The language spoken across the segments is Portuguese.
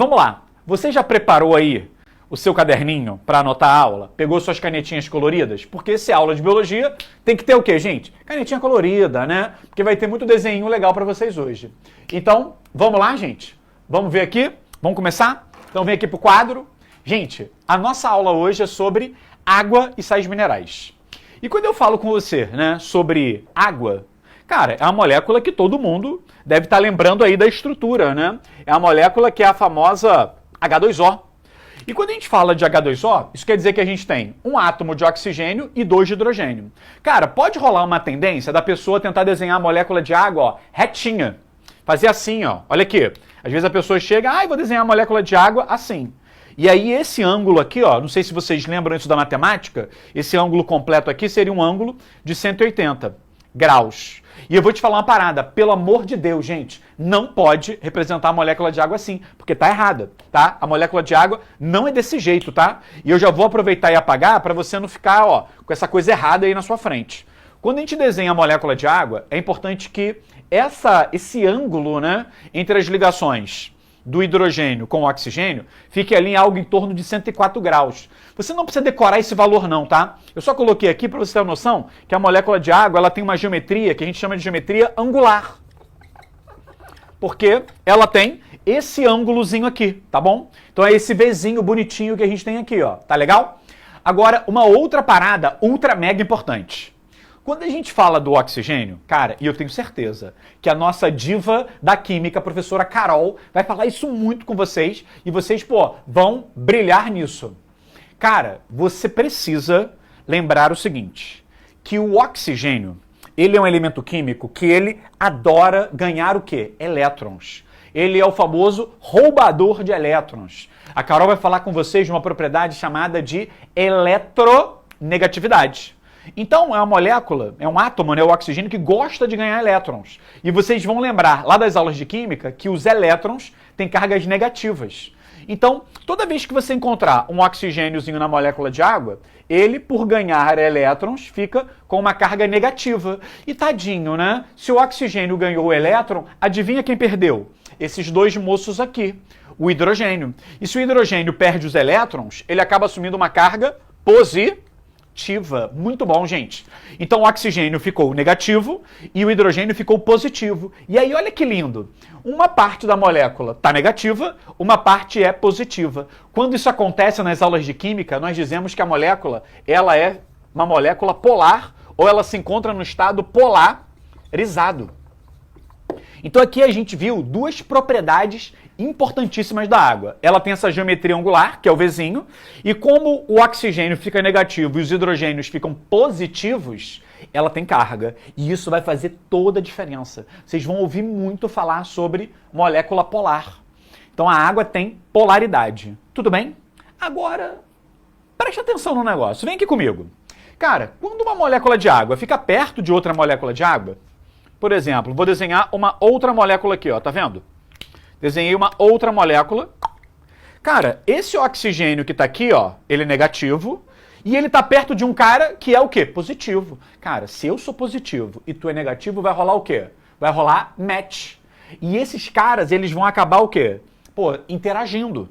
Vamos lá, você já preparou aí o seu caderninho para anotar a aula? Pegou suas canetinhas coloridas? Porque se é aula de biologia, tem que ter o quê, gente? Canetinha colorida, né? Porque vai ter muito desenho legal para vocês hoje. Então, vamos lá, gente? Vamos ver aqui? Vamos começar? Então vem aqui pro quadro. Gente, a nossa aula hoje é sobre água e sais minerais. E quando eu falo com você, né, sobre água, cara, é uma molécula que todo mundo deve estar lembrando aí da estrutura, né? É a molécula que é a famosa H2O. E quando a gente fala de H2O, isso quer dizer que a gente tem um átomo de oxigênio e 2 de hidrogênio. Cara, pode rolar uma tendência da pessoa tentar desenhar a molécula de água, ó, retinha. Fazer assim, ó. Olha aqui. Às vezes a pessoa chega, vou desenhar a molécula de água assim. E aí esse ângulo aqui, ó, não sei se vocês lembram isso da matemática, esse ângulo completo aqui seria um ângulo de 180 graus. E eu vou te falar uma parada, pelo amor de Deus, gente, não pode representar a molécula de água assim, porque tá errada, tá? A molécula de água não é desse jeito, tá? E eu já vou aproveitar e apagar para você não ficar, ó, com essa coisa errada aí na sua frente. Quando a gente desenha a molécula de água, é importante que esse ângulo, né, entre as ligações do hidrogênio com o oxigênio fique ali em algo em torno de 104 graus. Você não precisa decorar esse valor não, tá? Eu só coloquei aqui para você ter uma noção que a molécula de água ela tem uma geometria que a gente chama de geometria angular. Porque ela tem esse ângulozinho aqui, tá bom? Então é esse Vzinho bonitinho que a gente tem aqui, ó. Tá legal? Agora, uma outra parada ultra mega importante. Quando a gente fala do oxigênio, cara, e eu tenho certeza que a nossa diva da química, a professora Carol, vai falar isso muito com vocês e vocês, pô, vão brilhar nisso. Cara, você precisa lembrar o seguinte, que o oxigênio, ele é um elemento químico que ele adora ganhar o quê? Elétrons. Ele é o famoso roubador de elétrons. A Carol vai falar com vocês de uma propriedade chamada de eletronegatividade. Então, é uma molécula, é um átomo, né, o oxigênio, que gosta de ganhar elétrons. E vocês vão lembrar, lá das aulas de química, que os elétrons têm cargas negativas. Então, toda vez que você encontrar um oxigêniozinho na molécula de água, ele, por ganhar elétrons, fica com uma carga negativa. E tadinho, né? Se o oxigênio ganhou o elétron, adivinha quem perdeu? Esses dois moços aqui, o hidrogênio. E se o hidrogênio perde os elétrons, ele acaba assumindo uma carga positiva. Muito bom, gente. Então o oxigênio ficou negativo e o hidrogênio ficou positivo. E aí, olha que lindo. Uma parte da molécula está negativa, uma parte é positiva. Quando isso acontece nas aulas de química, nós dizemos que a molécula ela é uma molécula polar ou ela se encontra no estado polarizado. Então aqui a gente viu duas propriedades importantíssimas da água. Ela tem essa geometria angular, que é o Vzinho, e como o oxigênio fica negativo e os hidrogênios ficam positivos, ela tem carga. E isso vai fazer toda a diferença. Vocês vão ouvir muito falar sobre molécula polar. Então a água tem polaridade. Tudo bem? Agora, preste atenção no negócio. Vem aqui comigo. Cara, quando uma molécula de água fica perto de outra molécula de água, por exemplo, vou desenhar uma outra molécula aqui, ó, tá vendo? Desenhei uma outra molécula. Cara, esse oxigênio que tá aqui, ó, ele é negativo e ele tá perto de um cara que é o quê? Positivo. Cara, se eu sou positivo e tu é negativo, vai rolar o quê? Vai rolar match. E esses caras, eles vão acabar o quê? Pô, interagindo.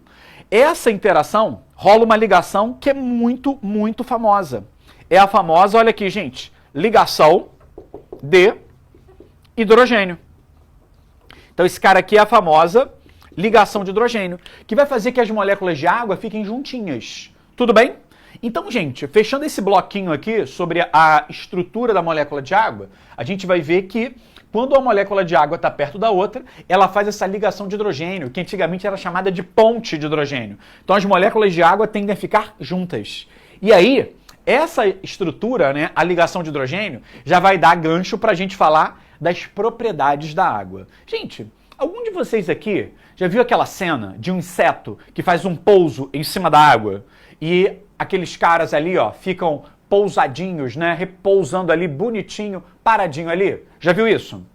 Essa interação rola uma ligação que é muito, muito famosa. É a famosa, olha aqui, gente, ligação de hidrogênio. Então esse cara aqui é a famosa ligação de hidrogênio, que vai fazer que as moléculas de água fiquem juntinhas. Tudo bem? Então, gente, fechando esse bloquinho aqui sobre a estrutura da molécula de água, a gente vai ver que quando a molécula de água está perto da outra, ela faz essa ligação de hidrogênio, que antigamente era chamada de ponte de hidrogênio. Então as moléculas de água tendem a ficar juntas. E aí, essa estrutura, né, a ligação de hidrogênio, já vai dar gancho para a gente falar das propriedades da água. Gente, algum de vocês aqui já viu aquela cena de um inseto que faz um pouso em cima da água e aqueles caras ali, ó, ficam pousadinhos, né, repousando ali bonitinho, paradinho ali? Já viu isso?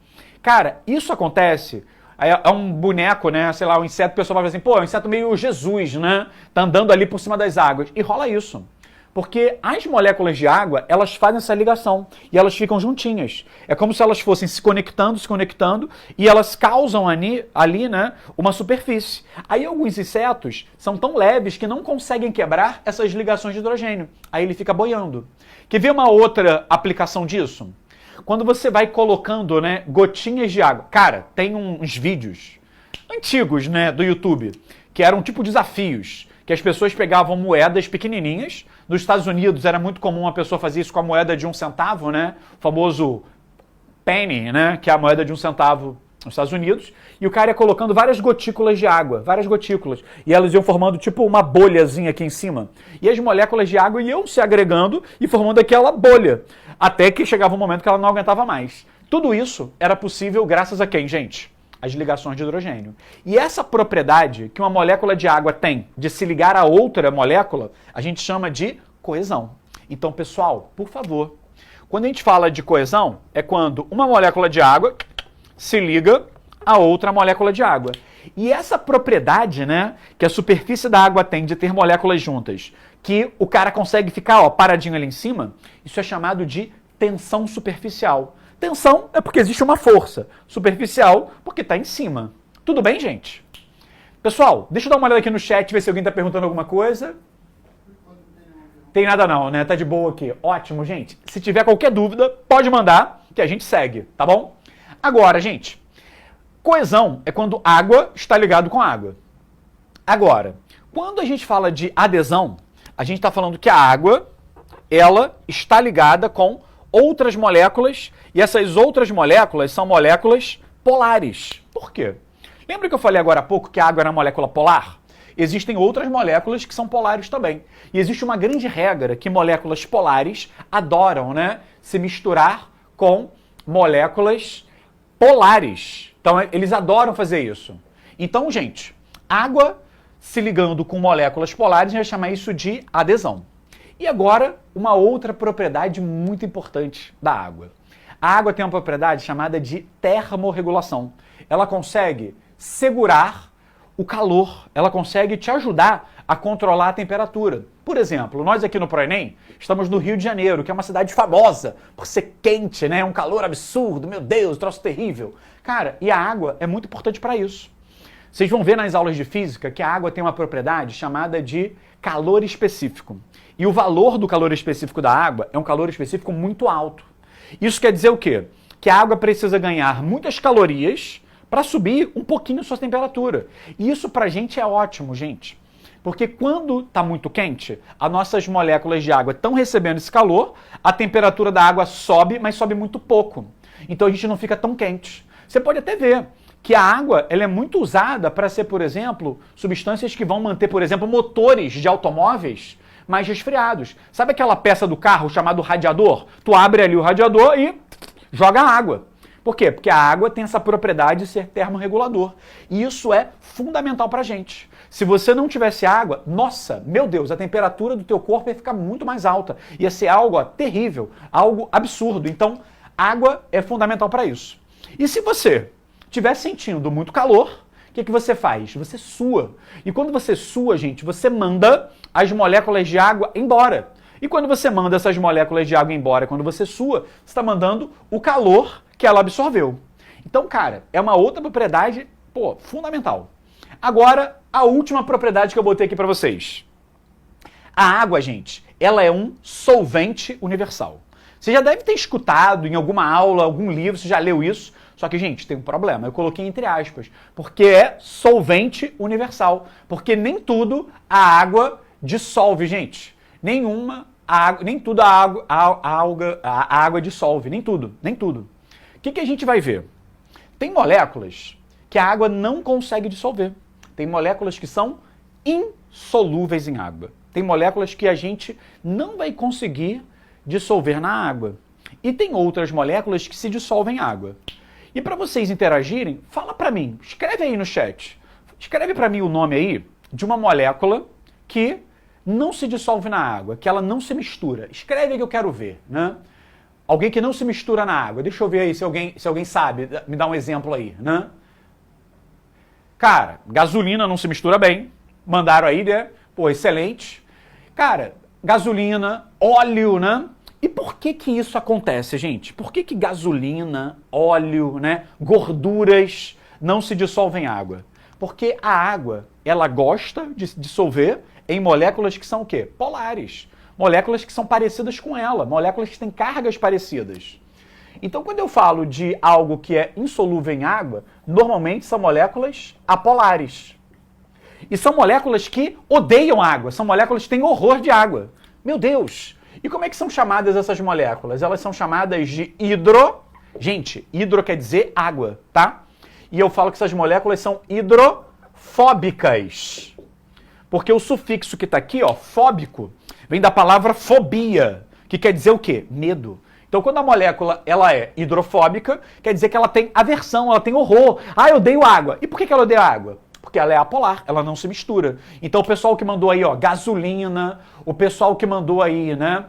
Cara, isso acontece, é um boneco, né, sei lá, um inseto, o pessoal vai falar assim, pô, é um inseto meio Jesus, né, tá andando ali por cima das águas. E rola isso. Porque as moléculas de água, elas fazem essa ligação e elas ficam juntinhas. É como se elas fossem se conectando e elas causam ali, né, uma superfície. Aí alguns insetos são tão leves que não conseguem quebrar essas ligações de hidrogênio. Aí ele fica boiando. Quer ver uma outra aplicação disso? Quando você vai colocando, né, gotinhas de água. Cara, tem uns vídeos antigos, né, do YouTube, que eram tipo desafios, que as pessoas pegavam moedas pequenininhas. Nos Estados Unidos era muito comum a pessoa fazer isso com a moeda de 1 centavo, né? O famoso penny, né? Que é a moeda de 1 centavo nos Estados Unidos. E o cara ia colocando várias gotículas de água, várias gotículas. E elas iam formando tipo uma bolhazinha aqui em cima. E as moléculas de água iam se agregando e formando aquela bolha. Até que chegava um momento que ela não aguentava mais. Tudo isso era possível graças a quem, gente? As ligações de hidrogênio. E essa propriedade que uma molécula de água tem de se ligar a outra molécula, a gente chama de coesão. Então, pessoal, por favor, quando a gente fala de coesão, é quando uma molécula de água se liga a outra molécula de água. E essa propriedade, né, que a superfície da água tem de ter moléculas juntas, que o cara consegue ficar, ó, paradinho ali em cima, isso é chamado de tensão superficial. Tensão é porque existe uma força. Superficial, porque está em cima. Tudo bem, gente? Pessoal, deixa eu dar uma olhada aqui no chat, ver se alguém está perguntando alguma coisa. Tem nada não, né? Tá de boa aqui. Ótimo, gente. Se tiver qualquer dúvida, pode mandar, que a gente segue, tá bom? Agora, gente, coesão é quando água está ligado com água. Agora, quando a gente fala de adesão, a gente está falando que a água, ela está ligada com outras moléculas, e essas outras moléculas são moléculas polares. Por quê? Lembra que eu falei agora há pouco que a água era uma molécula polar? Existem outras moléculas que são polares também. E existe uma grande regra que moléculas polares adoram, né, se misturar com moléculas polares. Então, eles adoram fazer isso. Então, gente, água se ligando com moléculas polares, a gente vai chamar isso de adesão. E agora, uma outra propriedade muito importante da água. A água tem uma propriedade chamada de termorregulação. Ela consegue segurar o calor, ela consegue te ajudar a controlar a temperatura. Por exemplo, nós aqui no ProEnem estamos no Rio de Janeiro, que é uma cidade famosa por ser quente, né? Um calor absurdo, meu Deus, troço terrível. Cara, e a água é muito importante para isso. Vocês vão ver nas aulas de física que a água tem uma propriedade chamada de calor específico. E o valor do calor específico da água é um calor específico muito alto. Isso quer dizer o quê? Que a água precisa ganhar muitas calorias para subir um pouquinho sua temperatura. E isso pra gente é ótimo, gente. Porque quando está muito quente, as nossas moléculas de água estão recebendo esse calor, a temperatura da água sobe, mas sobe muito pouco. Então a gente não fica tão quente. Você pode até ver que a água ela é muito usada para ser, por exemplo, substâncias que vão manter, por exemplo, motores de automóveis mais resfriados. Sabe aquela peça do carro chamado radiador? Tu abre ali o radiador e joga água. Por quê? Porque a água tem essa propriedade de ser termorregulador. E isso é fundamental pra gente. Se você não tivesse água, nossa, meu Deus, a temperatura do teu corpo ia ficar muito mais alta. Ia ser algo terrível, algo absurdo. Então, água é fundamental para isso. E se você estiver sentindo muito calor, o que você faz? Você sua. E quando você sua, gente, você manda as moléculas de água embora. E quando você manda essas moléculas de água embora, quando você sua, você está mandando o calor que ela absorveu. Então, cara, é uma outra propriedade, fundamental. Agora, a última propriedade que eu botei aqui para vocês. A água, gente, ela é um solvente universal. Você já deve ter escutado em alguma aula, algum livro, você já leu isso. Só que, gente, tem um problema. Eu coloquei entre aspas. Porque é solvente universal. Porque nem tudo a água dissolve, gente. Nem tudo a água dissolve. Nem tudo. O que a gente vai ver? Tem moléculas que a água não consegue dissolver. Tem moléculas que são insolúveis em água. Tem moléculas que a gente não vai conseguir dissolver na água. E tem outras moléculas que se dissolvem em água. E para vocês interagirem, fala para mim, escreve aí no chat. Escreve para mim o nome aí de uma molécula que não se dissolve na água, que ela não se mistura. Escreve aí que eu quero ver, né? Alguém que não se mistura na água. Deixa eu ver aí se alguém sabe. Me dá um exemplo aí, né? Cara, gasolina não se mistura bem. Mandaram aí, né? Pô, excelente. Cara, gasolina, óleo, né? E por que que isso acontece, gente? Por que que gasolina, óleo, né, gorduras não se dissolvem em água? Porque a água, ela gosta de se dissolver em moléculas que são o quê? Polares. Moléculas que são parecidas com ela, moléculas que têm cargas parecidas. Então, quando eu falo de algo que é insolúvel em água, normalmente são moléculas apolares. E são moléculas que odeiam água, são moléculas que têm horror de água. Meu Deus! E como é que são chamadas essas moléculas? Elas são chamadas de Gente, hidro quer dizer água, tá? E eu falo que essas moléculas são hidrofóbicas. Porque o sufixo que está aqui, ó, fóbico, vem da palavra fobia, que quer dizer o quê? Medo. Então, quando a molécula ela é hidrofóbica, quer dizer que ela tem aversão, ela tem horror. Ah, eu odeio água. E por que ela odeia água? Porque ela é apolar, ela não se mistura. Então, o pessoal que mandou aí, ó, gasolina, o pessoal que mandou aí, né,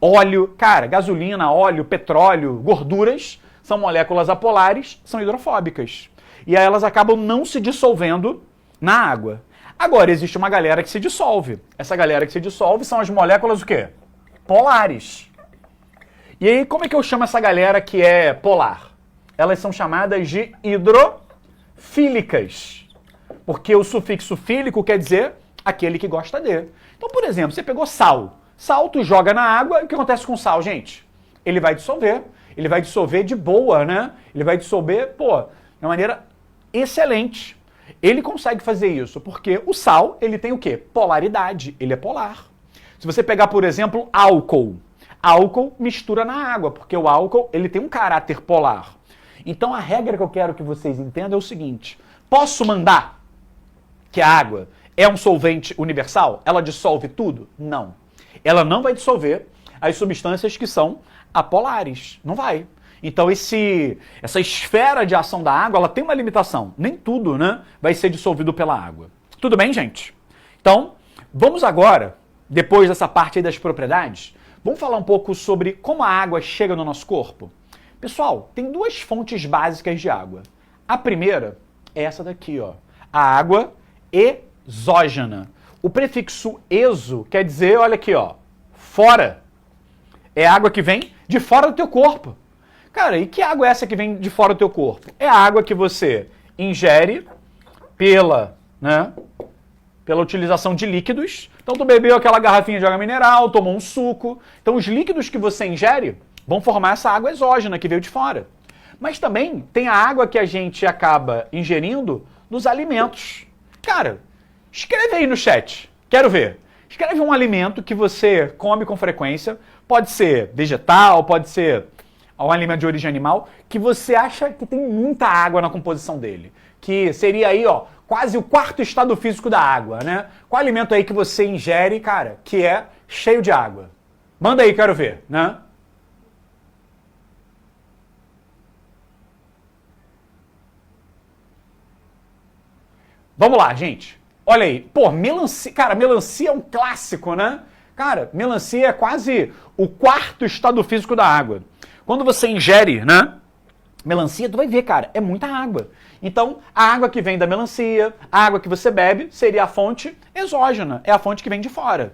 óleo, cara, gasolina, óleo, petróleo, gorduras, são moléculas apolares, são hidrofóbicas. E aí elas acabam não se dissolvendo na água. Agora, existe uma galera que se dissolve. Essa galera que se dissolve são as moléculas o quê? Polares. E aí, como é que eu chamo essa galera que é polar? Elas são chamadas de hidrofílicas. Porque o sufixo fílico quer dizer aquele que gosta de. Então, por exemplo, você pegou sal. Sal, tu joga na água, e o que acontece com o sal, gente? Ele vai dissolver. Ele vai dissolver de boa, né? Ele vai dissolver, pô, de uma maneira excelente. Ele consegue fazer isso porque o sal, ele tem o quê? Polaridade. Ele é polar. Se você pegar, por exemplo, álcool. Álcool mistura na água, porque o álcool, ele tem um caráter polar. Então, a regra que eu quero que vocês entendam é o seguinte. Posso mandar que a água é um solvente universal? Ela dissolve tudo? Não. Ela não vai dissolver as substâncias que são apolares. Não vai. Então, essa esfera de ação da água, ela tem uma limitação. Nem tudo, né, vai ser dissolvido pela água. Tudo bem, gente? Então, vamos agora, depois dessa parte aí das propriedades, vamos falar um pouco sobre como a água chega no nosso corpo? Pessoal, tem duas fontes básicas de água. A primeira é essa daqui, ó. A água exógena. O prefixo exo quer dizer, olha aqui, ó, fora. É água que vem de fora do teu corpo. Cara, e que água é essa que vem de fora do teu corpo? É a água que você ingere pela utilização de líquidos. Então, tu bebeu aquela garrafinha de água mineral, tomou um suco. Então, os líquidos que você ingere vão formar essa água exógena que veio de fora. Mas também tem a água que a gente acaba ingerindo nos alimentos. Cara, escreve aí no chat. Quero ver. Escreve um alimento que você come com frequência. Pode ser vegetal, pode ser um alimento de origem animal, que você acha que tem muita água na composição dele. Que seria aí, ó, quase o quarto estado físico da água, né? Qual alimento aí que você ingere, cara, que é cheio de água? Manda aí, quero ver, né? Vamos lá, gente. Olha aí. Pô, melancia. Cara, melancia é um clássico, né? Cara, melancia é quase o quarto estado físico da água. Quando você ingere, né, melancia, tu vai ver, cara, é muita água. Então, a água que vem da melancia, a água que você bebe, seria a fonte exógena, é a fonte que vem de fora.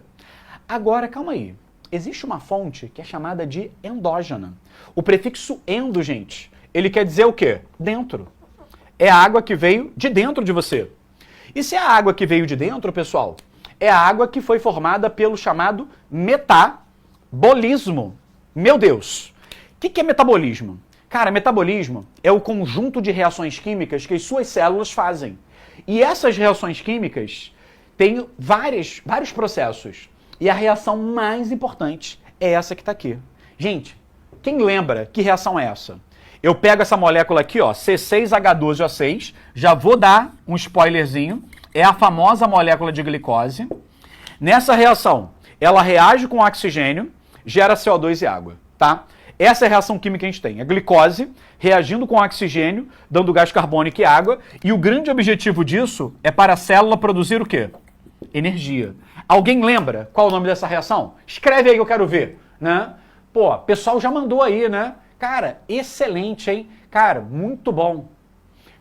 Agora, calma aí. Existe uma fonte que é chamada de endógena. O prefixo endo, gente, ele quer dizer o quê? Dentro. É a água que veio de dentro de você. E se é a água que veio de dentro, pessoal, é a água que foi formada pelo chamado metabolismo. Meu Deus! O que é metabolismo? Cara, metabolismo é o conjunto de reações químicas que as suas células fazem. E essas reações químicas têm vários processos. E a reação mais importante é essa que está aqui. Gente, quem lembra que reação é essa? Eu pego essa molécula aqui, ó, C6H12O6, já vou dar um spoilerzinho, é a famosa molécula de glicose. Nessa reação, ela reage com oxigênio, gera CO2 e água, tá? Essa é a reação química que a gente tem, a glicose reagindo com oxigênio, dando gás carbônico e água, e o grande objetivo disso é para a célula produzir o quê? Energia. Alguém lembra qual é o nome dessa reação? Escreve aí que eu quero ver, né? Pô, o pessoal já mandou aí, né? Cara, excelente, hein? Cara, muito bom.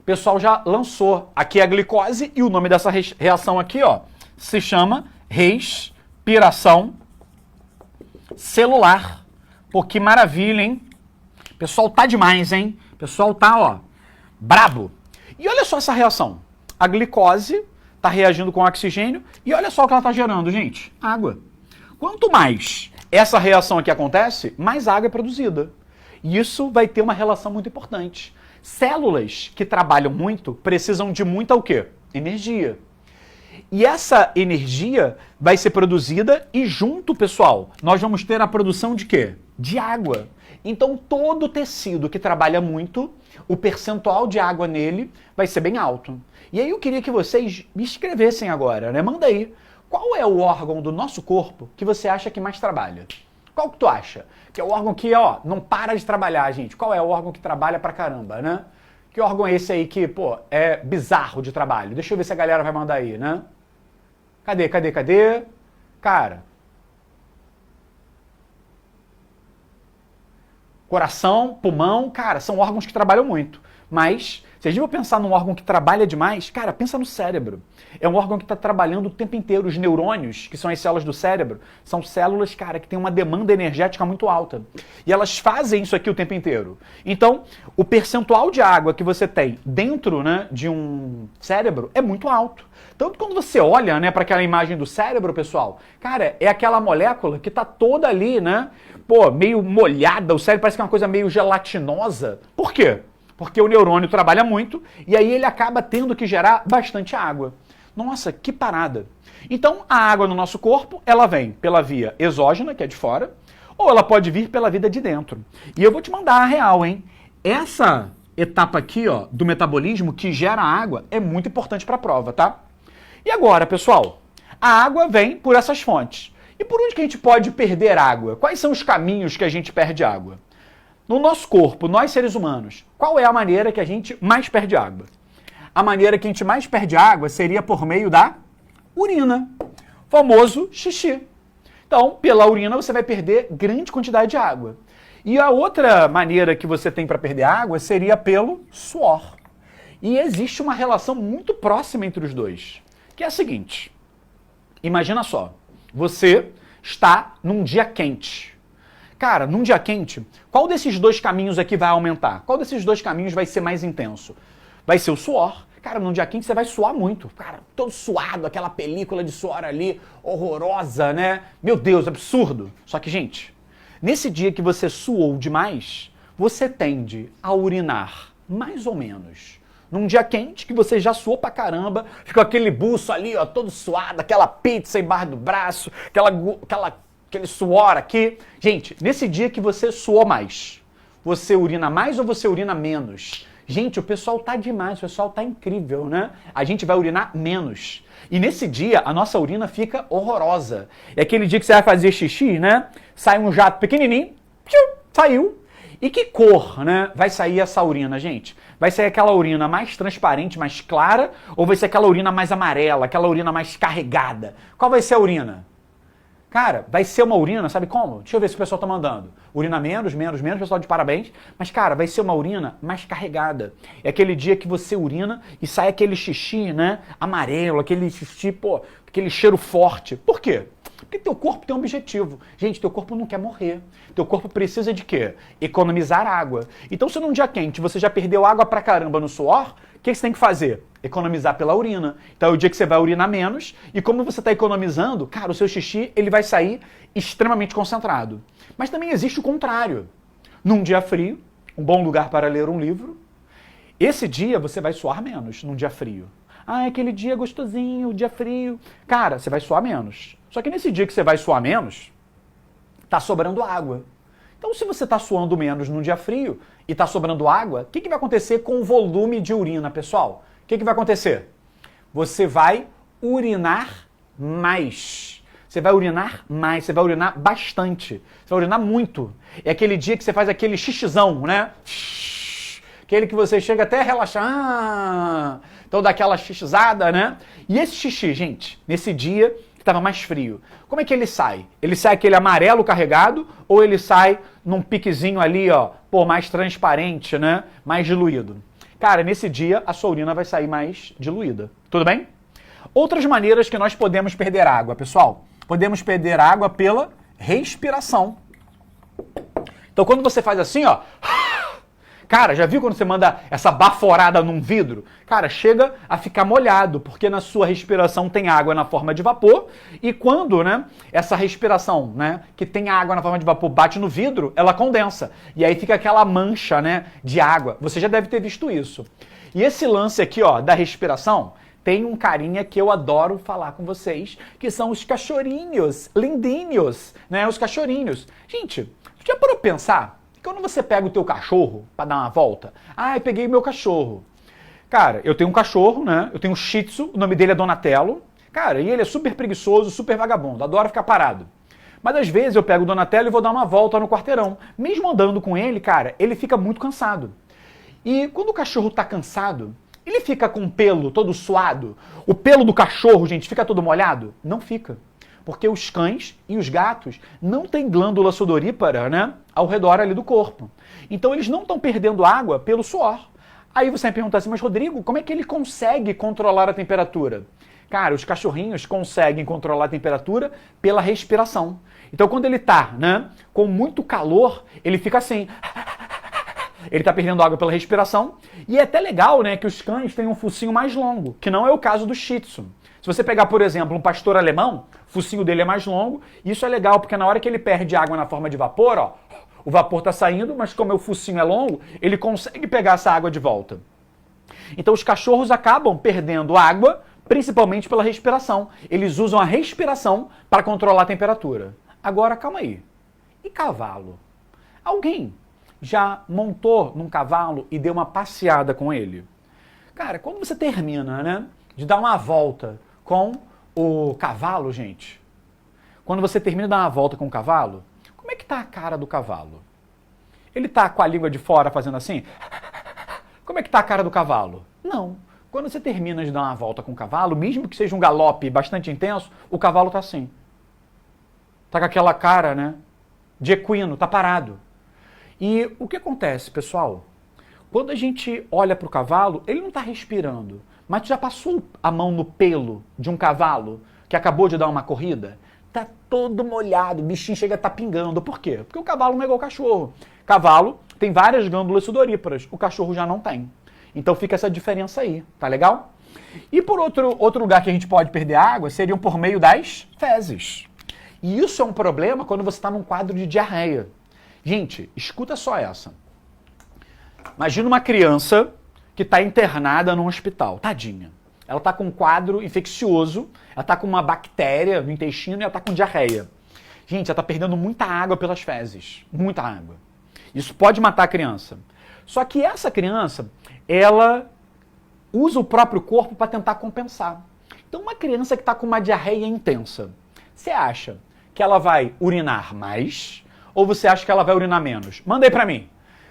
O pessoal já lançou. Aqui é a glicose e o nome dessa reação aqui, ó, se chama Reis transpiração celular. Pô, que maravilha, hein? O pessoal tá demais, hein? O pessoal tá, ó, brabo. E olha só essa reação. A glicose tá reagindo com o oxigênio e olha só o que ela tá gerando, gente. Água. Quanto mais essa reação aqui acontece, mais água é produzida. E isso vai ter uma relação muito importante. Células que trabalham muito precisam de muita o quê? Energia. E essa energia vai ser produzida e junto, pessoal, nós vamos ter a produção de quê? De água. Então, todo tecido que trabalha muito, o percentual de água nele vai ser bem alto. E aí eu queria que vocês me escrevessem agora, né? Manda aí. Qual é o órgão do nosso corpo que você acha que mais trabalha? Qual que tu acha? Que é o órgão que, ó, não para de trabalhar, gente. Qual é o órgão que trabalha pra caramba, né? Que órgão é esse aí que, pô, é bizarro de trabalho? Deixa eu ver se a galera vai mandar aí, né? Cadê? Cara. Coração, pulmão, cara, são órgãos que trabalham muito. Mas, se a gente for pensar num órgão que trabalha demais, cara, pensa no cérebro. É um órgão que está trabalhando o tempo inteiro. Os neurônios, que são as células do cérebro, são células, cara, que têm uma demanda energética muito alta. E elas fazem isso aqui o tempo inteiro. Então, o percentual de água que você tem dentro, né, de um cérebro é muito alto. Tanto quando você olha, né, para aquela imagem do cérebro, pessoal, cara, é aquela molécula que está toda ali, né, pô, meio molhada, o cérebro parece que é uma coisa meio gelatinosa. Por quê? Porque o neurônio trabalha muito e aí ele acaba tendo que gerar bastante água. Nossa, que parada. Então, a água no nosso corpo, ela vem pela via exógena, que é de fora, ou ela pode vir pela via de dentro. E eu vou te mandar a real, hein? Essa etapa aqui, ó, do metabolismo que gera água é muito importante para a prova, tá? E agora, pessoal, a água vem por essas fontes. E por onde que a gente pode perder água? Quais são os caminhos que a gente perde água? No nosso corpo, nós seres humanos, qual é a maneira que a gente mais perde água? A maneira que a gente mais perde água seria por meio da urina, famoso xixi. Então, pela urina você vai perder grande quantidade de água. E a outra maneira que você tem para perder água seria pelo suor. E existe uma relação muito próxima entre os dois, que é a seguinte. Imagina só, você está num dia quente. Cara, num dia quente, qual desses dois caminhos aqui vai aumentar? Qual desses dois caminhos vai ser mais intenso? Vai ser o suor. Cara, num dia quente você vai suar muito. Cara, todo suado, aquela película de suor ali, horrorosa, né? Meu Deus, absurdo. Só que, gente, nesse dia que você suou demais, você tende a urinar mais ou menos. Num dia quente, que você já suou pra caramba, ficou aquele buço ali, ó, todo suado, aquela pizza embaixo do braço, aquele suor aqui. Gente, nesse dia que você suou mais, você urina mais ou você urina menos? Gente, o pessoal tá demais, o pessoal tá incrível, né? A gente vai urinar menos. E nesse dia, a nossa urina fica horrorosa. É aquele dia que você vai fazer xixi, né? Sai um jato pequenininho, saiu. E que cor, né, vai sair essa urina, gente? Vai sair aquela urina mais transparente, mais clara, ou vai ser aquela urina mais amarela, aquela urina mais carregada? Qual vai ser a urina? Cara, vai ser uma urina, sabe como? Deixa eu ver se o pessoal tá mandando. Urina menos, pessoal de parabéns. Mas, cara, vai ser uma urina mais carregada. É aquele dia que você urina e sai aquele xixi, né, amarelo, aquele xixi, pô, aquele cheiro forte. Por quê? Porque teu corpo tem um objetivo. Gente, teu corpo não quer morrer. Teu corpo precisa de quê? Economizar água. Então, se num dia quente você já perdeu água pra caramba no suor, o que você tem que fazer? Economizar pela urina. Então é o dia que você vai urinar menos e como você está economizando, cara, o seu xixi ele vai sair extremamente concentrado. Mas também existe o contrário. Num dia frio, um bom lugar para ler um livro, esse dia você vai suar menos num dia frio. Ah, é aquele dia gostosinho, dia frio. Cara, você vai suar menos. Só que nesse dia que você vai suar menos, tá sobrando água. Então, se você está suando menos num dia frio e está sobrando água, o que vai acontecer com o volume de urina, pessoal? O que vai acontecer? Você vai urinar mais. Você vai urinar mais, você vai urinar bastante. Você vai urinar muito. É aquele dia que você faz aquele xixizão, né? Aquele que você chega até a relaxar. Então dá aquela xixizada, né? E esse xixi, gente, nesse dia que estava mais frio, como é que ele sai? Ele sai aquele amarelo carregado ou ele sai num piquezinho ali, ó, pô, mais transparente, né? Mais diluído? Cara, nesse dia a sua urina vai sair mais diluída. Tudo bem? Outras maneiras que nós podemos perder água, pessoal. podemos perder água pela respiração. Então, quando você faz assim, ó, cara, já viu quando você manda essa baforada num vidro? Cara, chega a ficar molhado, porque na sua respiração tem água na forma de vapor, e quando, né, essa respiração, né, que tem água na forma de vapor bate no vidro, ela condensa. E aí fica aquela mancha, né, de água. Você já deve ter visto isso. E esse lance aqui, ó, da respiração, tem um carinha que eu adoro falar com vocês, que são os cachorrinhos, lindinhos, né, os cachorrinhos. Gente, já parou pra pensar? Quando você pega o teu cachorro pra dar uma volta, eu peguei meu cachorro. Cara, eu tenho um cachorro, né? Eu tenho um Shih Tzu, o nome dele é Donatello. Cara, e ele é super preguiçoso, super vagabundo, adora ficar parado. Mas às vezes eu pego o Donatello e vou dar uma volta no quarteirão. Mesmo andando com ele, cara, ele fica muito cansado. E quando o cachorro tá cansado, ele fica com o pelo todo suado. O pelo do cachorro, gente, fica todo molhado? Não fica. Porque os cães e os gatos não têm glândula sudorípara, né, ao redor ali do corpo. Então eles não estão perdendo água pelo suor. Aí você vai perguntar assim, mas Rodrigo, como é que ele consegue controlar a temperatura? Cara, os cachorrinhos conseguem controlar a temperatura pela respiração. Então quando ele tá, né, com muito calor, ele fica assim. Ele tá perdendo água pela respiração. E é até legal, né, que os cães têm um focinho mais longo, que não é o caso do Shih Tzu. Se você pegar, por exemplo, um pastor alemão, o focinho dele é mais longo, e isso é legal, porque na hora que ele perde água na forma de vapor, ó, o vapor está saindo, mas como o focinho é longo, ele consegue pegar essa água de volta. Então os cachorros acabam perdendo água, principalmente pela respiração. Eles usam a respiração para controlar a temperatura. Agora, calma aí. E cavalo? Alguém já montou num cavalo e deu uma passeada com ele? Cara, quando você termina, né, de dar uma volta com o cavalo, gente, quando você termina de dar uma volta com o cavalo, como é que tá a cara do cavalo? Ele tá com a língua de fora fazendo assim? Como é que tá a cara do cavalo? Não. Quando você termina de dar uma volta com o cavalo, mesmo que seja um galope bastante intenso, o cavalo tá assim. Tá com aquela cara, né, de equino, tá parado. E o que acontece, pessoal? Quando a gente olha pro cavalo, ele não tá respirando. Mas tu já passou a mão no pelo de um cavalo que acabou de dar uma corrida? Tá todo molhado, o bichinho chega a estar pingando. Por quê? Porque o cavalo não é igual o cachorro. Cavalo tem várias glândulas sudoríparas, o cachorro já não tem. Então fica essa diferença aí, tá legal? E por outro lugar que a gente pode perder água seriam por meio das fezes. E isso é um problema quando você está num quadro de diarreia. Gente, escuta só essa. Imagina uma criança que está internada num hospital, tadinha. Ela está com um quadro infeccioso, ela está com uma bactéria no intestino e ela está com diarreia. Gente, ela está perdendo muita água pelas fezes, muita água. Isso pode matar a criança. Só que essa criança, ela usa o próprio corpo para tentar compensar. Então, uma criança que está com uma diarreia intensa, você acha que ela vai urinar mais ou você acha que ela vai urinar menos? Manda aí para mim.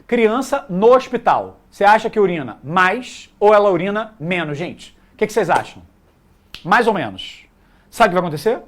Criança no hospital, você acha que urina mais ou ela urina menos, gente? O que vocês acham? Mais ou menos. Sabe o que vai acontecer?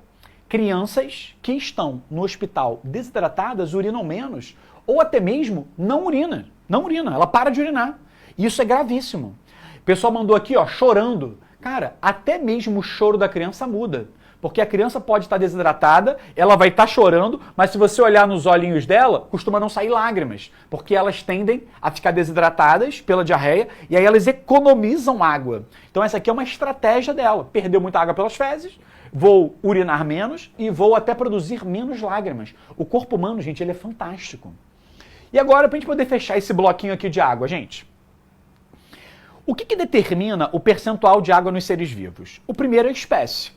Crianças que estão no hospital desidratadas urinam menos ou até mesmo não urina. Não urina, ela para de urinar. Isso é gravíssimo. O pessoal mandou aqui, ó, chorando. Cara, até mesmo o choro da criança muda. Porque a criança pode estar desidratada, ela vai estar chorando, mas se você olhar nos olhinhos dela, costuma não sair lágrimas, porque elas tendem a ficar desidratadas pela diarreia e aí elas economizam água. Então essa aqui é uma estratégia dela. Perdeu muita água pelas fezes, vou urinar menos e vou até produzir menos lágrimas. O corpo humano, gente, ele é fantástico. E agora, para a gente poder fechar esse bloquinho aqui de água, gente, o que determina o percentual de água nos seres vivos? O primeiro é a espécie.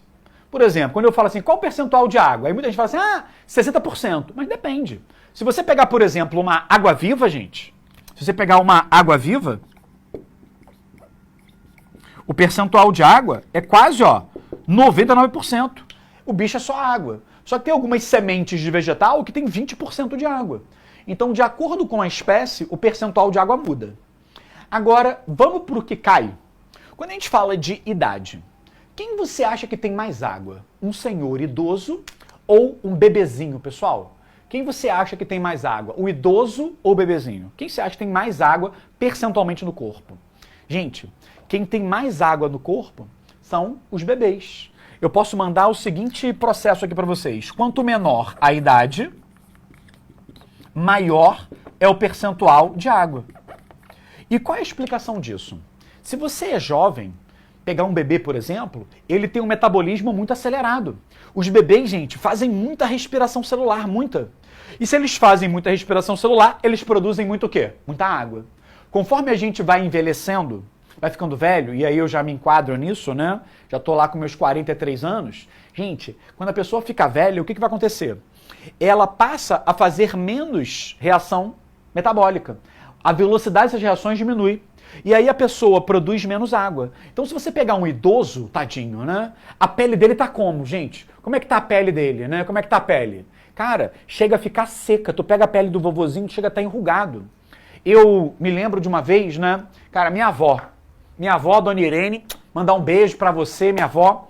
Por exemplo, quando eu falo assim, qual o percentual de água? Aí muita gente fala assim, 60%. Mas depende. Se você pegar, por exemplo, uma água viva, gente, se você pegar uma água viva, o percentual de água é quase, 99%. O bicho é só água. Só que tem algumas sementes de vegetal que tem 20% de água. Então, de acordo com a espécie, o percentual de água muda. Agora, vamos para o que cai. Quando a gente fala de idade, quem você acha que tem mais água? Um senhor idoso ou um bebezinho, pessoal? Quem você acha que tem mais água? O idoso ou o bebezinho? Quem você acha que tem mais água percentualmente no corpo? Gente, quem tem mais água no corpo são os bebês. eu posso mandar o seguinte processo aqui para vocês. Quanto menor a idade, maior é o percentual de água. E qual é a explicação disso? Se você é jovem, pegar um bebê, por exemplo, ele tem um metabolismo muito acelerado. Os bebês, gente, fazem muita respiração celular, muita. E se eles fazem muita respiração celular, eles produzem muito o quê? Muita água. Conforme a gente vai envelhecendo, vai ficando velho, e aí eu já me enquadro nisso, né? Já tô lá com meus 43 anos. Gente, quando a pessoa fica velha, o que vai acontecer? Ela passa a fazer menos reação metabólica. A velocidade dessas reações diminui. E aí a pessoa produz menos água. Então se você pegar um idoso, tadinho, né? A pele dele tá como, gente? Como é que tá a pele dele, né? Como é que tá a pele? Cara, chega a ficar seca. Tu pega a pele do vovozinho, chega a estar enrugado. Eu me lembro de uma vez, né? Cara, minha avó, Dona Irene, mandar um beijo pra você, minha avó.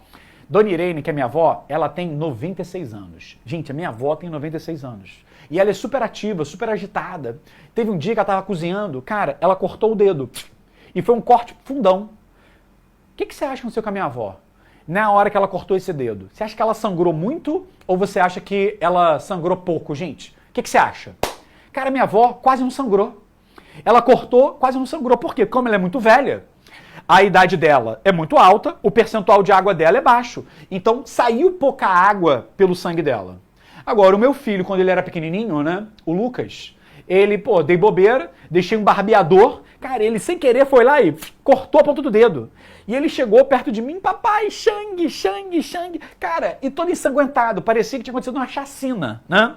Dona Irene, que é minha avó, ela tem 96 anos. Gente, a minha avó tem 96 anos. E ela é super ativa, super agitada. Teve um dia que ela tava cozinhando, cara, ela cortou o dedo. E foi um corte fundão. O que você acha que aconteceu com a minha avó? Na hora que ela cortou esse dedo, você acha que ela sangrou muito ou você acha que ela sangrou pouco, gente? O que você acha? Cara, minha avó quase não sangrou. Ela cortou, quase não sangrou. Por quê? Porque como ela é muito velha, a idade dela é muito alta, o percentual de água dela é baixo. Então saiu pouca água pelo sangue dela. Agora, o meu filho, quando ele era pequenininho, né, o Lucas, ele, dei bobeira, deixei um barbeador, cara, ele sem querer foi lá e cortou a ponta do dedo. E ele chegou perto de mim, papai, sangue, sangue, sangue. Cara, e todo ensanguentado, parecia que tinha acontecido uma chacina, né?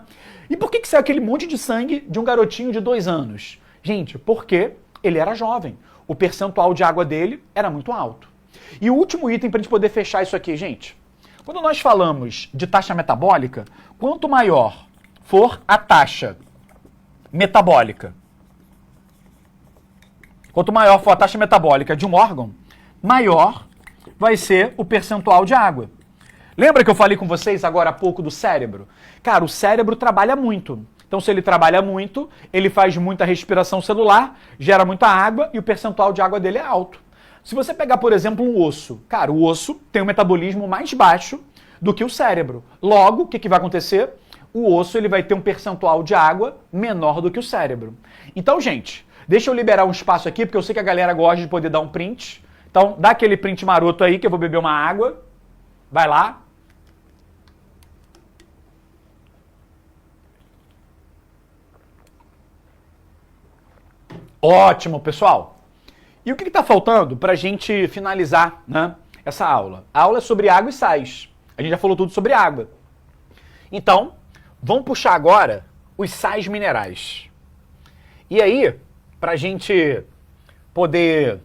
E por que saiu aquele monte de sangue de um garotinho de 2 anos? Gente, porque ele era jovem. O percentual de água dele era muito alto. E o último item para a gente poder fechar isso aqui, gente. Quando nós falamos de taxa metabólica, quanto maior for a taxa metabólica, quanto maior for a taxa metabólica de um órgão, maior vai ser o percentual de água. Lembra que eu falei com vocês agora há pouco do cérebro? Cara, o cérebro trabalha muito. Então, se ele trabalha muito, ele faz muita respiração celular, gera muita água e o percentual de água dele é alto. Se você pegar, por exemplo, um osso, cara, o osso tem um metabolismo mais baixo do que o cérebro. Logo, o que vai acontecer? O osso ele vai ter um percentual de água menor do que o cérebro. Então, gente, deixa eu liberar um espaço aqui, porque eu sei que a galera gosta de poder dar um print. Então, dá aquele print maroto aí que eu vou beber uma água. Vai lá. Ótimo, pessoal. E o que está faltando para a gente finalizar, né, essa aula? A aula é sobre água e sais. A gente já falou tudo sobre água. Então, vamos puxar agora os sais minerais. E aí, para a gente poder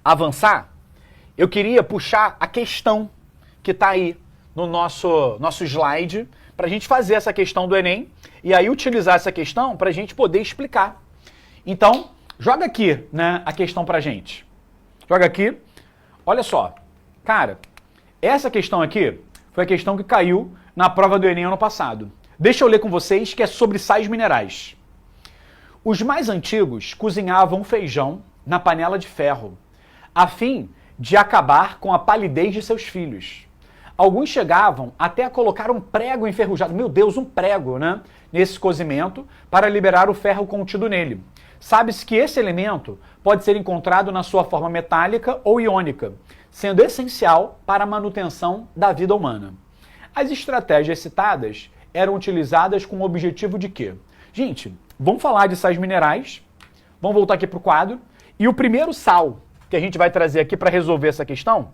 avançar, eu queria puxar a questão que está aí no nosso slide, para a gente fazer essa questão do Enem e aí utilizar essa questão para a gente poder explicar. Então, joga aqui, né, a questão pra gente. Joga aqui. Olha só. Cara, essa questão aqui foi a questão que caiu na prova do Enem ano passado. Deixa eu ler com vocês que é sobre sais minerais. Os mais antigos cozinhavam feijão na panela de ferro, a fim de acabar com a palidez de seus filhos. Alguns chegavam até a colocar um prego enferrujado, meu Deus, um prego, né, nesse cozimento para liberar o ferro contido nele. Sabe-se que esse elemento pode ser encontrado na sua forma metálica ou iônica, sendo essencial para a manutenção da vida humana. As estratégias citadas eram utilizadas com o objetivo de quê? Gente, vamos falar de sais minerais, vamos voltar aqui para o quadro, e o primeiro sal que a gente vai trazer aqui para resolver essa questão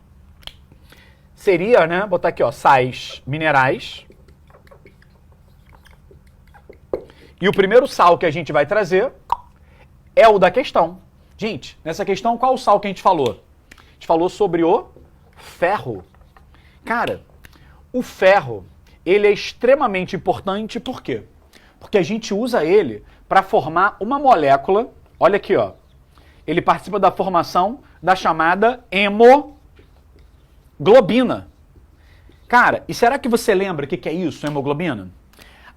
seria, né, botar aqui, ó, sais minerais. E o primeiro sal que a gente vai trazer é o da questão. Gente, nessa questão, qual o sal que a gente falou? A gente falou sobre o ferro. Cara, o ferro, ele é extremamente importante, por quê? Porque a gente usa ele para formar uma molécula, olha aqui, ó. Ele participa da formação da chamada hemoglobina. Cara, e será que você lembra o que é isso, hemoglobina?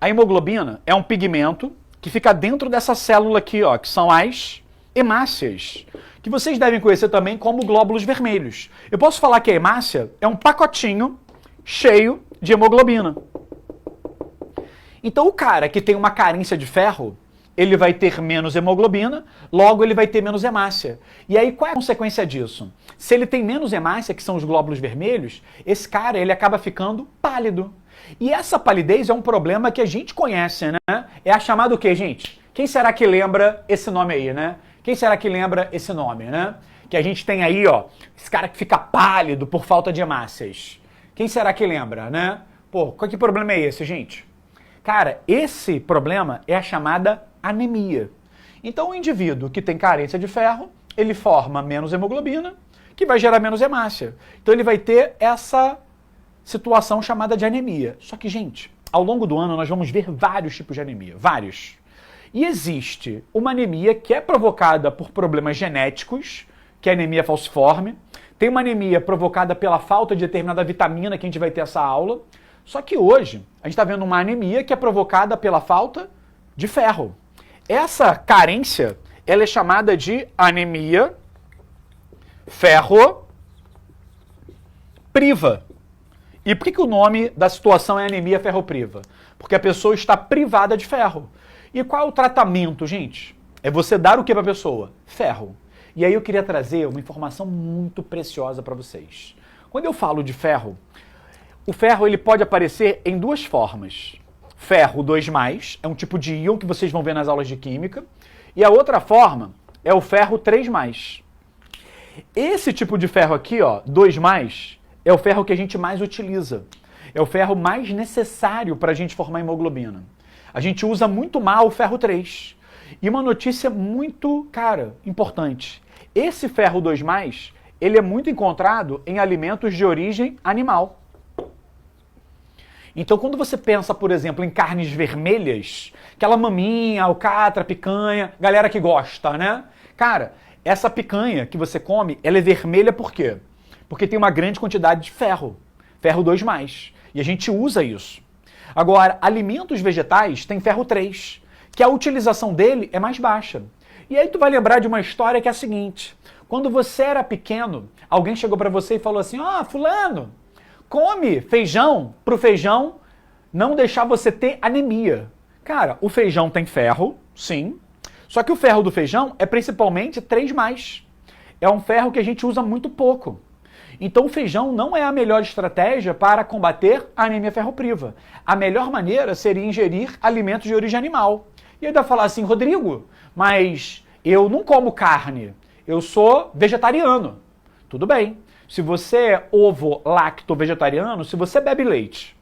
A hemoglobina é um pigmento que fica dentro dessa célula aqui, ó, que são as hemácias, que vocês devem conhecer também como glóbulos vermelhos. Eu posso falar que a hemácia é um pacotinho cheio de hemoglobina. Então o cara que tem uma carência de ferro, ele vai ter menos hemoglobina, logo ele vai ter menos hemácia. E aí qual é a consequência disso? Se ele tem menos hemácia, que são os glóbulos vermelhos, esse cara ele acaba ficando pálido. E essa palidez é um problema que a gente conhece, né? É a chamada o quê, gente? Quem será que lembra esse nome aí, né? Quem será que lembra esse nome, né? Que a gente tem aí, ó, esse cara que fica pálido por falta de hemácias. Quem será que lembra, né? Pô, qual que problema é esse, gente? Cara, esse problema é a chamada anemia. Então, o indivíduo que tem carência de ferro, ele forma menos hemoglobina, que vai gerar menos hemácia. Então, ele vai ter essa situação chamada de anemia. Só que, gente, ao longo do ano nós vamos ver vários tipos de anemia, vários. E existe uma anemia que é provocada por problemas genéticos, que é a anemia falciforme. Tem uma anemia provocada pela falta de determinada vitamina, que a gente vai ter essa aula. Só que hoje, a gente está vendo uma anemia que é provocada pela falta de ferro. Essa carência, ela é chamada de anemia ferropriva. E por que o nome da situação é anemia ferropriva? Porque a pessoa está privada de ferro. E qual é o tratamento, gente? É você dar o que para a pessoa? Ferro. E aí eu queria trazer uma informação muito preciosa para vocês. Quando eu falo de ferro, o ferro ele pode aparecer em duas formas. Ferro 2+, é um tipo de íon que vocês vão ver nas aulas de química. E a outra forma é o ferro 3+. Esse tipo de ferro aqui, ó, 2+, é o ferro que a gente mais utiliza. É o ferro mais necessário para a gente formar hemoglobina. A gente usa muito mal o ferro 3. E uma notícia muito, cara, importante. Esse ferro 2+, ele é muito encontrado em alimentos de origem animal. Então, quando você pensa, por exemplo, em carnes vermelhas, aquela maminha, alcatra, picanha, galera que gosta, né? Cara, essa picanha que você come, ela é vermelha por quê? Porque tem uma grande quantidade de ferro, ferro 2+, e a gente usa isso. Agora, alimentos vegetais têm ferro 3, que a utilização dele é mais baixa. E aí tu vai lembrar de uma história que é a seguinte: quando você era pequeno, alguém chegou para você e falou assim: fulano, come feijão pro feijão não deixar você ter anemia. Cara, o feijão tem ferro, sim, só que o ferro do feijão é principalmente 3+. É um ferro que a gente usa muito pouco. Então o feijão não é a melhor estratégia para combater a anemia ferropriva. A melhor maneira seria ingerir alimentos de origem animal. E aí vai falar assim: Rodrigo, mas eu não como carne, eu sou vegetariano. Tudo bem. Se você é ovo-lacto-vegetariano, se você bebe leite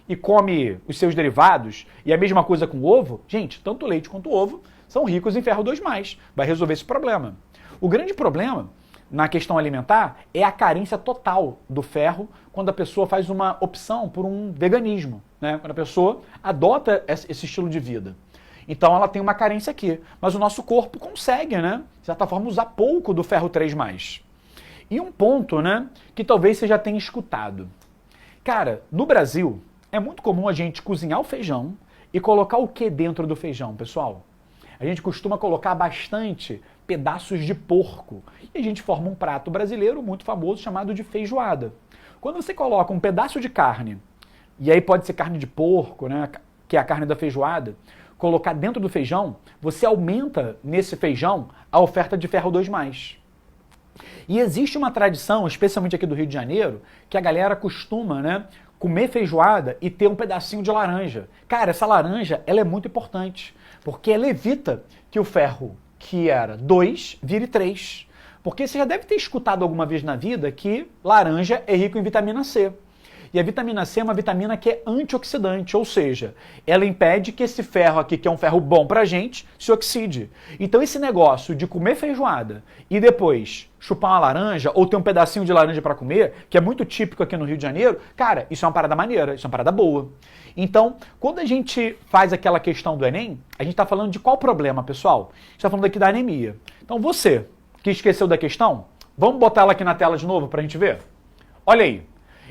e come os seus derivados, e a mesma coisa com o ovo, gente, tanto o leite quanto o ovo são ricos em ferro 2+. Vai resolver esse problema. O grande problema na questão alimentar é a carência total do ferro quando a pessoa faz uma opção por um veganismo, né? Quando a pessoa adota esse estilo de vida. Então ela tem uma carência aqui. Mas o nosso corpo consegue, né, de certa forma, usar pouco do ferro 3+. E um ponto, né, que talvez você já tenha escutado. Cara, no Brasil, é muito comum a gente cozinhar o feijão e colocar o que dentro do feijão, pessoal? A gente costuma colocar bastante pedaços de porco. E a gente forma um prato brasileiro muito famoso chamado de feijoada. Quando você coloca um pedaço de carne, e aí pode ser carne de porco, né, que é a carne da feijoada, colocar dentro do feijão, você aumenta nesse feijão a oferta de ferro 2+. E existe uma tradição, especialmente aqui do Rio de Janeiro, que a galera costuma, né, comer feijoada e ter um pedacinho de laranja. Cara, essa laranja, ela é muito importante, porque ela evita que o ferro, que era 2, vire 3. Porque você já deve ter escutado alguma vez na vida que laranja é rico em vitamina C. E a vitamina C é uma vitamina que é antioxidante, ou seja, ela impede que esse ferro aqui, que é um ferro bom pra gente, se oxide. Então esse negócio de comer feijoada e depois chupar uma laranja ou ter um pedacinho de laranja para comer, que é muito típico aqui no Rio de Janeiro, cara, isso é uma parada maneira, isso é uma parada boa. Então, quando a gente faz aquela questão do Enem, a gente está falando de qual problema, pessoal? A gente está falando aqui da anemia. Então você que esqueceu da questão, vamos botar ela aqui na tela de novo para a gente ver? Olha aí.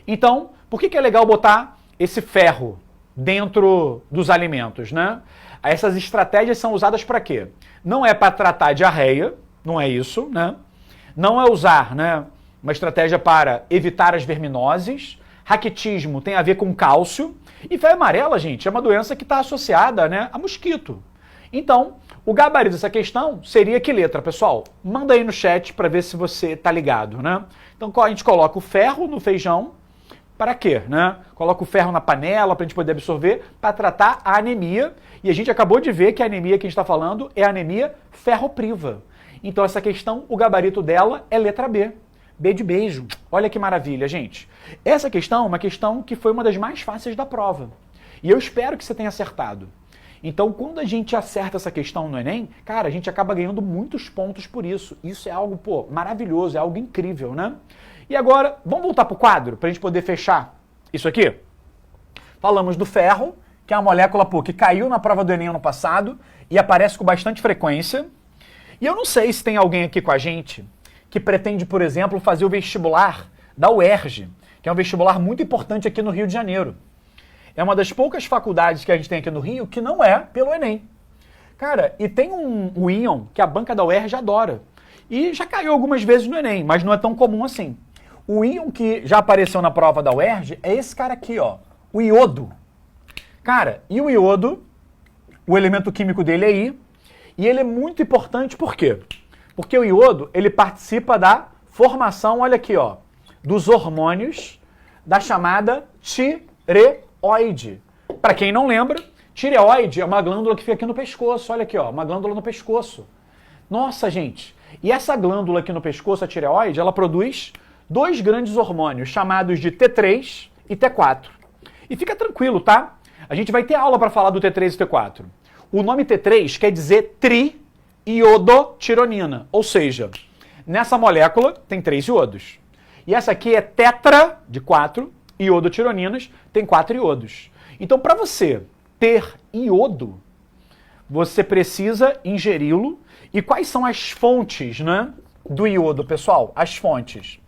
Então, por que é legal botar esse ferro dentro dos alimentos, né? Essas estratégias são usadas para quê? Não é para tratar diarreia, não é isso, né? Não é usar, né, uma estratégia para evitar as verminoses. Raquitismo tem a ver com cálcio. E febre amarela, gente, é uma doença que está associada, né, a mosquito. Então, o gabarito dessa questão seria que letra, pessoal? Manda aí no chat para ver se você tá ligado, né? Então, a gente coloca o ferro no feijão. Para quê, né? Coloca o ferro na panela para a gente poder absorver, para tratar a anemia. E a gente acabou de ver que a anemia que a gente está falando é a anemia ferropriva. Então essa questão, o gabarito dela é letra B. B de beijo. Olha que maravilha, gente. Essa questão é uma questão que foi uma das mais fáceis da prova. E eu espero que você tenha acertado. Então, quando a gente acerta essa questão no Enem, cara, a gente acaba ganhando muitos pontos por isso. Isso é algo, pô, maravilhoso, é algo incrível, né? E agora, vamos voltar para o quadro, para a gente poder fechar isso aqui? Falamos do ferro, que é uma molécula, pô, que caiu na prova do Enem ano passado e aparece com bastante frequência. E eu não sei se tem alguém aqui com a gente que pretende, por exemplo, fazer o vestibular da UERJ, que é um vestibular muito importante aqui no Rio de Janeiro. É uma das poucas faculdades que a gente tem aqui no Rio que não é pelo Enem. Cara, e tem o íon que a banca da UERJ adora. E já caiu algumas vezes no Enem, mas não é tão comum assim. O íon que já apareceu na prova da UERJ é esse cara aqui, ó, o iodo. Cara, e o iodo, o elemento químico dele é I, e ele é muito importante por quê? Porque o iodo, ele participa da formação, olha aqui, ó, dos hormônios da chamada tireoide. Para quem não lembra, tireoide é uma glândula que fica aqui no pescoço, olha aqui, ó, uma glândula no pescoço. Nossa, gente, e essa glândula aqui no pescoço, a tireoide, ela produz dois grandes hormônios, chamados de T3 e T4. E fica tranquilo, tá? A gente vai ter aula para falar do T3 e T4. O nome T3 quer dizer triiodotironina, ou seja, nessa molécula tem 3 iodos. E essa aqui é tetra, de 4, iodotironinas, tem 4 iodos. Então, para você ter iodo, você precisa ingeri-lo. E quais são as fontes, né, do iodo, pessoal? As fontes.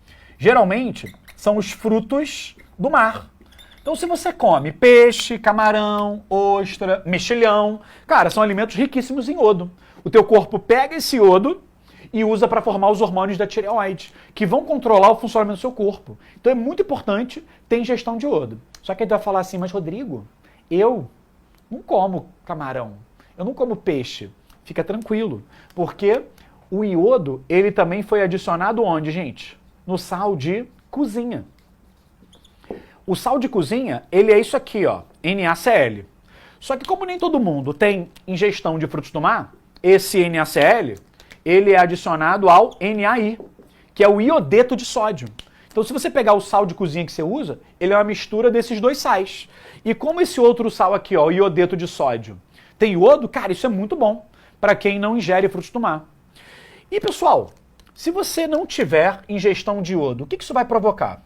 Geralmente, são os frutos do mar. Então, se você come peixe, camarão, ostra, mexilhão, cara, são alimentos riquíssimos em iodo. O teu corpo pega esse iodo e usa para formar os hormônios da tireoide, que vão controlar o funcionamento do seu corpo. Então, é muito importante ter ingestão de iodo. Só que aí tu vai falar assim, mas Rodrigo, eu não como camarão, eu não como peixe. Fica tranquilo, porque o iodo, ele também foi adicionado onde, gente? No sal de cozinha. O sal de cozinha, ele é isso aqui, ó, NaCl. Só que como nem todo mundo tem ingestão de frutos do mar, esse NaCl, ele é adicionado ao NaI, que é o iodeto de sódio. Então se você pegar o sal de cozinha que você usa, ele é uma mistura desses dois sais. E como esse outro sal aqui, ó, o iodeto de sódio, tem iodo, cara, isso é muito bom para quem não ingere frutos do mar. E pessoal, se você não tiver ingestão de iodo, o que isso vai provocar?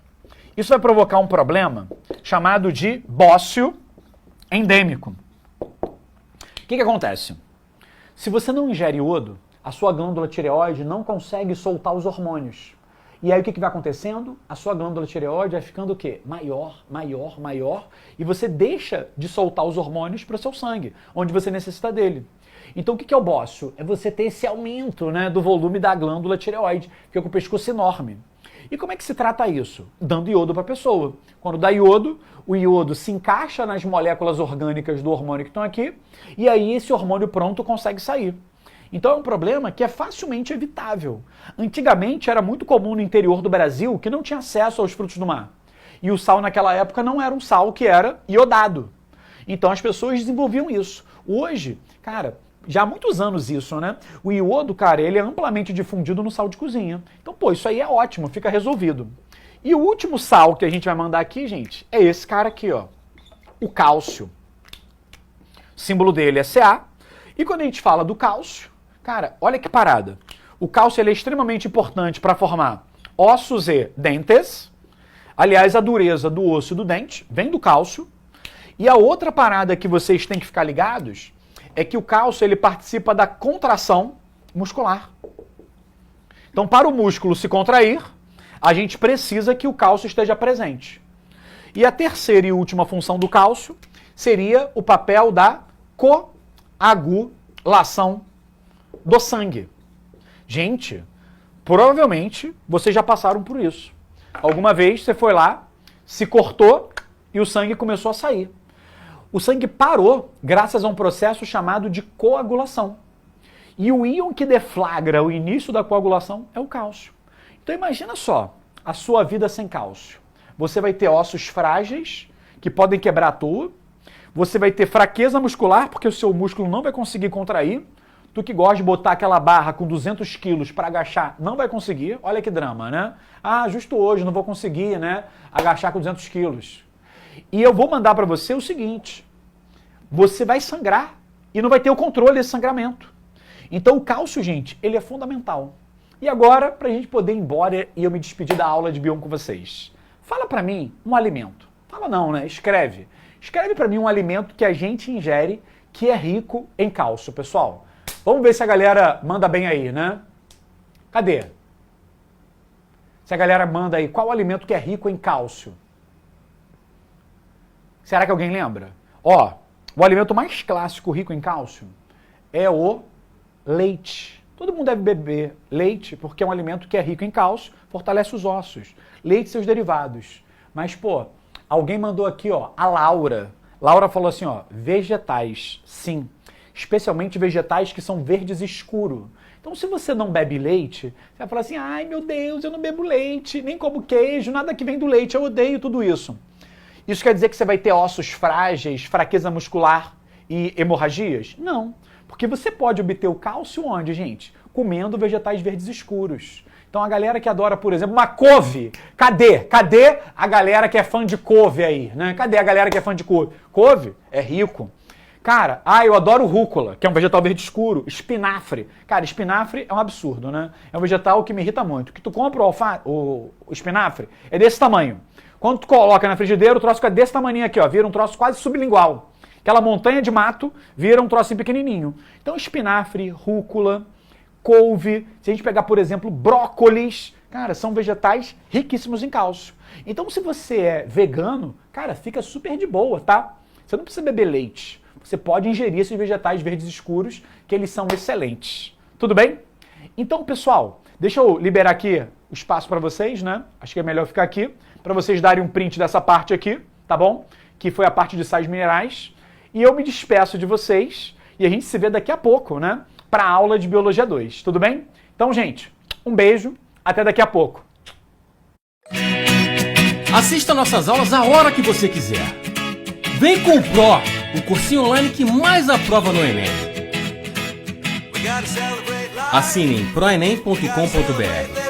Isso vai provocar um problema chamado de bócio endêmico. O que acontece? Se você não ingere iodo, a sua glândula tireoide não consegue soltar os hormônios. E aí o que vai acontecendo? A sua glândula tireoide vai ficando o quê? Maior, maior, maior, e você deixa de soltar os hormônios para o seu sangue, onde você necessita dele. Então o que é o bócio? É você ter esse aumento, né, do volume da glândula tireoide, fica com o pescoço enorme. E como é que se trata isso? Dando iodo para a pessoa. Quando dá iodo, o iodo se encaixa nas moléculas orgânicas do hormônio que estão aqui, e aí esse hormônio pronto consegue sair. Então é um problema que é facilmente evitável. Antigamente era muito comum no interior do Brasil que não tinha acesso aos frutos do mar. E o sal naquela época não era um sal que era iodado. Então as pessoas desenvolviam isso. Hoje, cara, já há muitos anos isso, né? O iodo, cara, ele é amplamente difundido no sal de cozinha. Então, pô, isso aí é ótimo, fica resolvido. E o último sal que a gente vai mandar aqui, gente, é esse cara aqui, ó. O cálcio. O símbolo dele é Ca. E quando a gente fala do cálcio, cara, olha que parada. O cálcio ele é extremamente importante para formar ossos e dentes. Aliás, a dureza do osso e do dente vem do cálcio. E a outra parada que vocês têm que ficar ligados é que o cálcio ele participa da contração muscular. Então, para o músculo se contrair, a gente precisa que o cálcio esteja presente. E a terceira e última função do cálcio seria o papel da coagulação do sangue. Gente, provavelmente vocês já passaram por isso. Alguma vez você foi lá, se cortou e o sangue começou a sair. O sangue parou graças a um processo chamado de coagulação. E o íon que deflagra o início da coagulação é o cálcio. Então imagina só, a sua vida sem cálcio. Você vai ter ossos frágeis, que podem quebrar à toa. Você vai ter fraqueza muscular, porque o seu músculo não vai conseguir contrair. Tu que gosta de botar aquela barra com 200 quilos para agachar, não vai conseguir. Olha que drama, né? Ah, justo hoje não vou conseguir, né? Agachar com 200 quilos. E eu vou mandar para você o seguinte. Você vai sangrar e não vai ter o controle desse sangramento. Então o cálcio, gente, ele é fundamental. E agora, para a gente poder ir embora e eu me despedir da aula de bioma com vocês. Fala para mim um alimento. Fala não, né? Escreve. Escreve para mim um alimento que a gente ingere que é rico em cálcio, pessoal. Vamos ver se a galera manda bem aí, né? Cadê? Se a galera manda aí, qual alimento que é rico em cálcio? Será que alguém lembra? Ó, o alimento mais clássico rico em cálcio é o leite. Todo mundo deve beber leite porque é um alimento que é rico em cálcio, fortalece os ossos. Leite e seus derivados. Mas, pô, alguém mandou aqui, ó, a Laura. Laura falou assim, ó, vegetais, sim. Especialmente vegetais que são verdes escuro. Então, se você não bebe leite, você vai falar assim, ai meu Deus, eu não bebo leite, nem como queijo, nada que vem do leite, eu odeio tudo isso. Isso quer dizer que você vai ter ossos frágeis, fraqueza muscular e hemorragias? Não, porque você pode obter o cálcio onde, gente? Comendo vegetais verdes escuros. Então a galera que adora, por exemplo, uma couve, cadê a galera que é fã de couve aí, né? Cadê a galera que é fã de couve? Couve é rico. Cara, eu adoro rúcula, que é um vegetal verde escuro, espinafre. Cara, espinafre é um absurdo, né? É um vegetal que me irrita muito. Que tu compra o espinafre, é desse tamanho. Quando tu coloca na frigideira, o troço fica desse tamanho aqui, ó, vira um troço quase sublingual. Aquela montanha de mato vira um troço pequenininho. Então, espinafre, rúcula, couve, se a gente pegar, por exemplo, brócolis, cara, são vegetais riquíssimos em cálcio. Então, se você é vegano, cara, fica super de boa, tá? Você não precisa beber leite. Você pode ingerir esses vegetais verdes escuros, que eles são excelentes. Tudo bem? Então, pessoal, deixa eu liberar aqui o espaço para vocês, né? Acho que é melhor ficar aqui, para vocês darem um print dessa parte aqui, tá bom? Que foi a parte de sais minerais. E eu me despeço de vocês e a gente se vê daqui a pouco, né? Para a aula de Biologia 2, tudo bem? Então, gente, um beijo, até daqui a pouco. Assista nossas aulas a hora que você quiser. Vem com o Pro, o cursinho online que mais aprova no Enem. Assine em proenem.com.br.